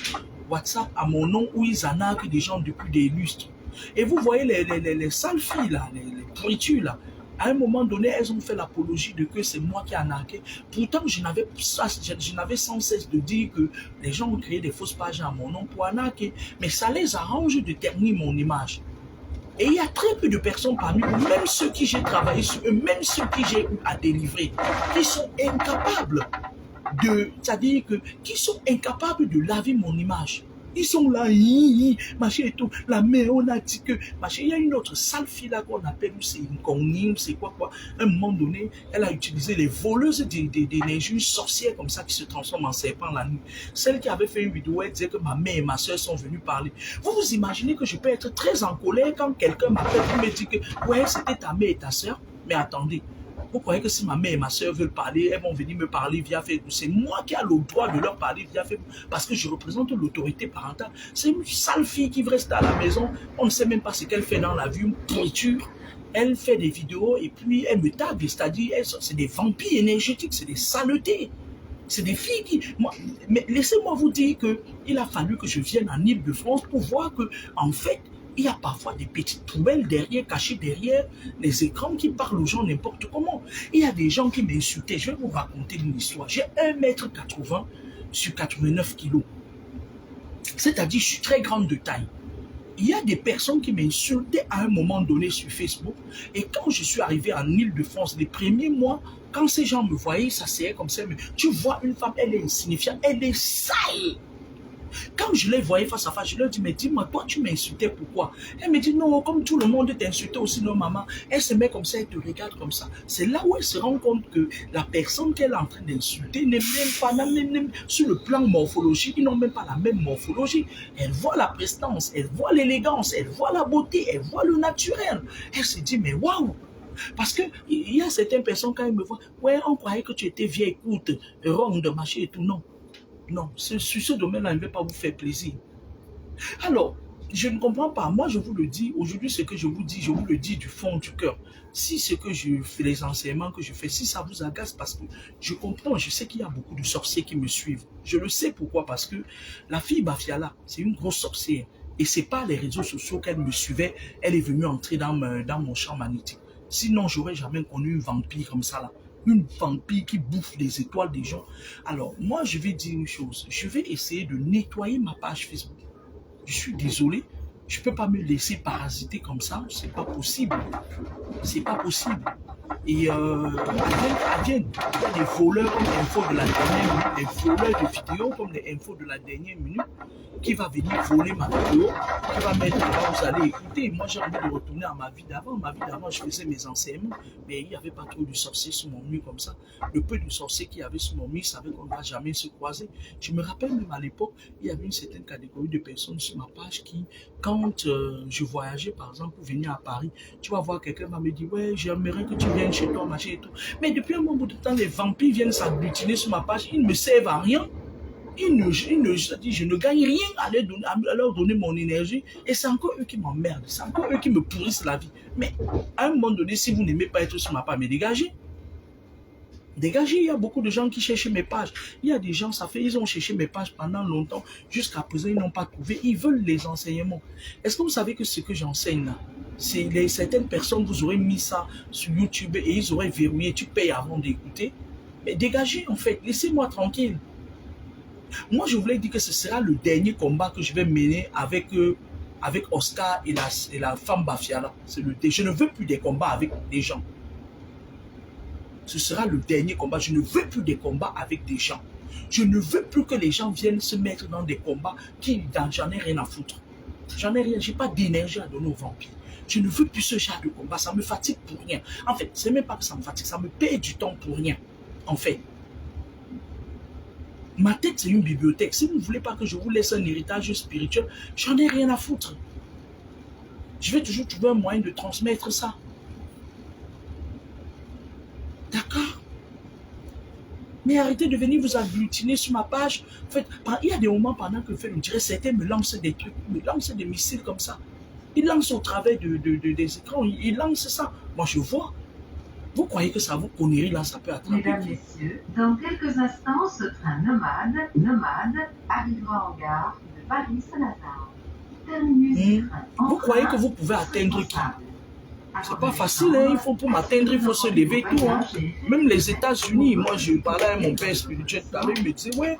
WhatsApp à mon nom où ils arnaquent des gens depuis des lustres. Et vous voyez les sales filles, là, les pourritures, là. À un moment donné, elles ont fait l'apologie de que c'est moi qui ai arnaqué. Pourtant, je n'avais sans cesse de dire que les gens ont créé des fausses pages à mon nom pour arnaquer. Mais ça les arrange de ternir mon image. Et il y a très peu de personnes parmi eux, même ceux qui j'ai travaillé sur eux, même ceux qui j'ai eu à délivrer, qui sont incapables c'est-à-dire que, qui sont incapables de laver mon image. Ils sont là, machin et tout. La mère, on a dit que, machin, il y a une autre sale fille là qu'on appelle, c'est une connie, c'est quoi. À un moment donné, elle a utilisé les voleuses d'énergie, une sorcière comme ça qui se transforme en serpent la nuit. Celle qui avait fait une vidéo, elle disait que ma mère et ma soeur sont venues parler. Vous vous imaginez que je peux être très en colère quand quelqu'un m'appelle et me dit que, ouais, c'était ta mère et ta soeur. Mais attendez. Vous croyez que si ma mère et ma soeur veulent parler, elles vont venir me parler via Facebook? C'est moi qui ai le droit de leur parler via Facebook parce que je représente l'autorité parentale. C'est une sale fille qui reste à la maison. On ne sait même pas ce qu'elle fait dans la vie, une pourriture. Elle fait des vidéos et puis elle me tague, c'est-à-dire c'est des vampires énergétiques, c'est des saletés. C'est des filles qui... mais laissez-moi vous dire qu'il a fallu que je vienne en Île-de-France pour voir que, en fait, il y a parfois des petites poubelles derrière, cachées derrière les écrans qui parlent aux gens n'importe comment. Il y a des gens qui m'insultaient. Je vais vous raconter une histoire. J'ai 1,80 m sur 89 kg. C'est-à-dire, je suis très grande de taille. Il y a des personnes qui m'insultaient à un moment donné sur Facebook. Et quand je suis arrivé en Île-de-France, les premiers mois, quand ces gens me voyaient, ça s'est comme ça. Mais tu vois une femme, elle est insignifiante, elle est sale. Quand je les voyais face à face, je leur dis, mais dis-moi, toi, tu m'insultais, pourquoi? Elle me dit, non, comme tout le monde t'insultait aussi, non, maman. Elle se met comme ça, elle te regarde comme ça. C'est là où elle se rend compte que la personne qu'elle est en train d'insulter n'est même pas, même sur le plan morphologique, ils n'ont même pas la même morphologie. Elle voit la prestance, elle voit l'élégance, elle voit la beauté, elle voit le naturel. Elle se dit, mais waouh! Parce qu'il y a certaines personnes, quand elles me voient, ouais, on croyait que tu étais vieille, courte, ronde, machin et tout, non. Non, sur ce domaine-là, je ne vais pas vous faire plaisir. Alors, je ne comprends pas. Moi, je vous le dis, aujourd'hui, ce que je vous dis, je vous le dis du fond du cœur. Si ce que je fais, les enseignements que je fais, si ça vous agace, parce que je comprends, je sais qu'il y a beaucoup de sorciers qui me suivent. Je le sais pourquoi, parce que la fille Bafiala, c'est une grosse sorcière. Et ce n'est pas les réseaux sociaux qu'elle me suivait, elle est venue entrer dans mon champ magnétique. Sinon, je n'aurais jamais connu une vampire comme ça là. Une vampire qui bouffe les étoiles des gens. Alors, moi, je vais dire une chose. Je vais essayer de nettoyer ma page Facebook. Je suis désolé. Je ne peux pas me laisser parasiter comme ça. Ce n'est pas possible. C'est pas possible. Et il y a des voleurs comme l'info de la dernière minute, des voleurs de vidéos comme les infos de la dernière minute qui va venir voler ma vidéo, qui va mettre là, vous allez écouter. Moi, j'ai envie de retourner à ma vie d'avant. Ma vie d'avant, je faisais mes enseignements, mais il n'y avait pas trop de sorciers sur mon mur comme ça. Le peu de sorciers qu'il y avait sur mon mur, savaient qu'on ne va jamais se croiser. Je me rappelle même à l'époque, il y avait une certaine catégorie de personnes sur ma page qui, quand je voyageais, par exemple, pour venir à Paris, tu vas voir quelqu'un va me dire, ouais, j'aimerais que tu viennes chez toi, machin et tout. Mais depuis un bon bout de temps, les vampires viennent s'agglutiner sur ma page, ils ne me servent à rien. Je ne gagne rien à leur donner mon énergie et c'est encore eux qui m'emmerdent, c'est encore eux qui me pourrissent la vie. Mais à un moment donné, si vous n'aimez pas être sur ma page, mais dégagez. Dégagez, il y a beaucoup de gens qui cherchent mes pages. Il y a des gens, ils ont cherché mes pages pendant longtemps, jusqu'à présent, ils n'ont pas trouvé. Ils veulent les enseignements. Est-ce que vous savez que ce que j'enseigne là, c'est certaines personnes, vous aurez mis ça sur YouTube et ils auraient verrouillé, tu payes avant d'écouter. Mais dégagez en fait, laissez-moi tranquille. Moi, je voulais dire que ce sera le dernier combat que je vais mener avec Oscar et la femme Bafiala. Je ne veux plus des combats avec des gens. Ce sera le dernier combat. Je ne veux plus des combats avec des gens. Je ne veux plus que les gens viennent se mettre dans des combats qui, j'en ai rien à foutre. J'en ai rien, j'ai pas d'énergie à donner aux vampires. Je ne veux plus ce genre de combat. Ça me fatigue pour rien. En fait, c'est même pas que ça me fatigue, ça me paye du temps pour rien. En fait. Ma tête, c'est une bibliothèque. Si vous ne voulez pas que je vous laisse un héritage spirituel, j'en ai rien à foutre. Je vais toujours trouver un moyen de transmettre ça. D'accord? Mais arrêtez de venir vous agglutiner sur ma page. En fait, il y a des moments pendant que je fais le direct, certains me lancent des trucs, me lancent des missiles comme ça. Ils lancent au travers des écrans, ils lancent ça. Moi, je vois. Vous croyez que ça vous connerie là, ça peut attraper? Mesdames, Messieurs, dans quelques instants, ce train nomade, arrivera en gare de Paris-Saint-Lazare. Terminus du train. Vous croyez que vous pouvez atteindre qui? C'est pas facile, hein? Pour m'atteindre, il faut se lever et tout. Hein? Même les États-Unis, moi je parlais à mon père spirituel, il me disait, ouais,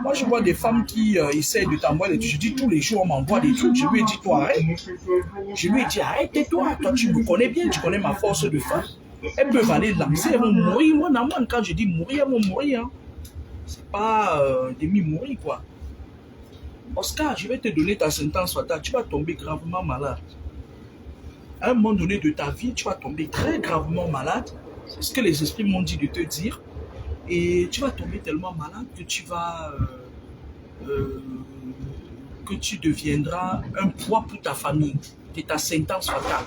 moi je vois des femmes qui essaient de t'envoyer des trucs. Je dis tous les jours, on m'envoie des trucs. Je lui ai dit, toi, arrête. Je lui ai dit, arrête, tais-toi, toi tu me connais bien, tu connais ma force de femme. Elles peuvent aller lancer, elles vont mourir. Moi, normalement, quand je dis mourir, elles vont mourir. Hein. C'est pas demi-mourir, quoi. Oscar, je vais te donner ta sentence, tu vas tomber gravement malade. À un moment donné de ta vie, tu vas tomber très gravement malade. C'est ce que les esprits m'ont dit de te dire. Et tu vas tomber tellement malade que tu vas... que tu deviendras un poids pour ta famille. C'est ta sentence fatale.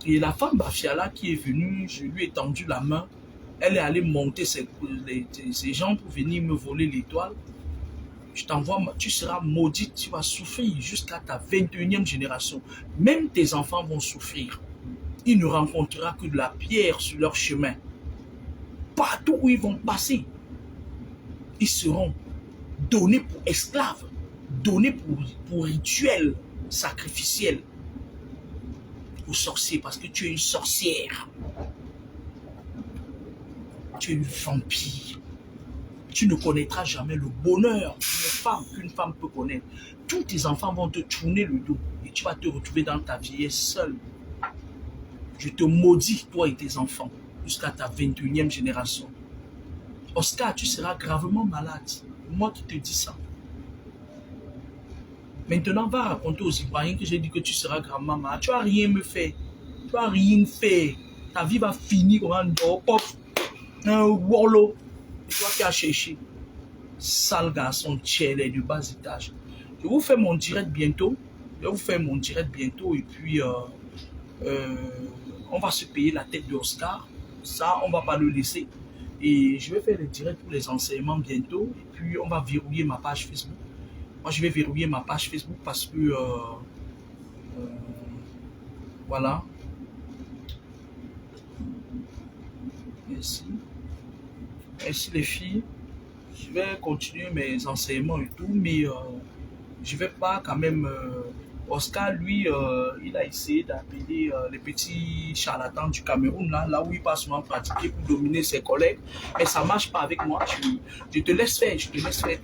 Et la femme Bafiala qui est venue, je lui ai tendu la main. Elle est allée monter ses gens pour venir me voler l'étoile. Je t'envoie, tu seras maudite, tu vas souffrir jusqu'à ta 21e génération. Même tes enfants vont souffrir. Ils ne rencontreront que de la pierre sur leur chemin. Partout où ils vont passer, ils seront donnés pour esclaves, donnés pour rituels sacrificiels aux sorciers, parce que tu es une sorcière. Tu es une vampire. Tu ne connaîtras jamais le bonheur qu'une femme peut connaître. Tous tes enfants vont te tourner le dos et tu vas te retrouver dans ta vieillesse seule. Je te maudis, toi et tes enfants, jusqu'à ta 21e génération. Oscar, tu seras gravement malade. Moi qui te dis ça. Maintenant, va raconter aux Ivoiriens que j'ai dit que tu seras gravement malade. Tu n'as rien me fait. Tu n'as rien fait. Ta vie va finir comme un wallow. Et toi qui as cherché. Sale garçon, tchèle du bas étage. Je vous fais mon direct bientôt. Je vais vous faire mon direct bientôt. Et puis, on va se payer la tête de Oscar. Ça, on ne va pas le laisser. Et je vais faire le direct pour les enseignements bientôt. Et puis, on va verrouiller ma page Facebook. Moi, je vais verrouiller ma page Facebook parce que... voilà. Merci. Merci les filles. Je vais continuer mes enseignements et tout, mais je ne vais pas quand même... Oscar, lui, il a essayé d'appeler les petits charlatans du Cameroun, là où il passe souvent pratiquer pour dominer ses collègues. Mais ça ne marche pas avec moi. Je te laisse faire, tout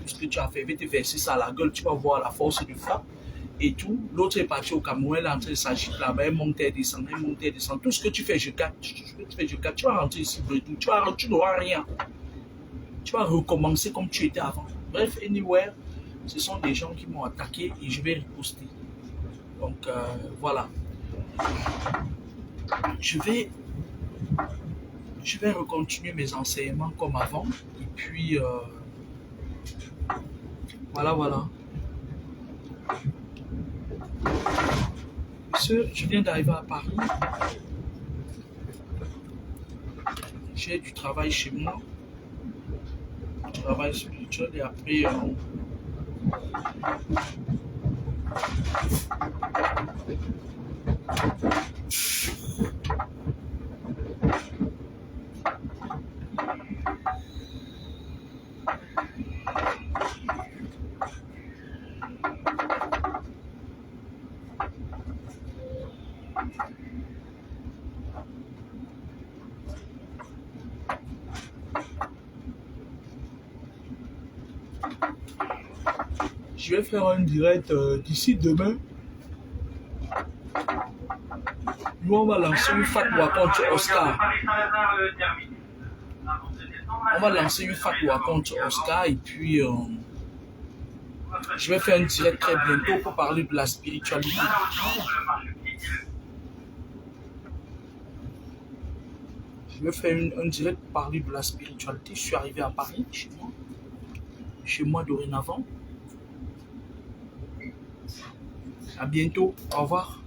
ce que tu as fait. Je vais te verser ça à la gueule, tu vas voir la force de frappe et tout. L'autre est parti au Cameroun, elle est en train de s'agiter là-bas, elle monte, elle descend, elle monte, elle descend. Tout ce que tu fais, je capte. Tu vas rentrer ici, tu n'auras rien. Tu vas recommencer comme tu étais avant. Bref, anywhere, ce sont des gens qui m'ont attaqué et je vais riposter. Donc voilà. Je vais recontinuer mes enseignements comme avant. Et puis voilà. Je viens d'arriver à Paris. J'ai du travail chez moi. Travail spirituel et après je vais faire un direct d'ici demain. Nous, on va lancer une fatwa contre Oscar. On va lancer une fatwa contre Oscar et puis je vais faire un direct très bientôt pour parler de la spiritualité. Je vais faire un direct pour parler de la spiritualité. Je suis arrivé à Paris, chez moi dorénavant. À bientôt, au revoir.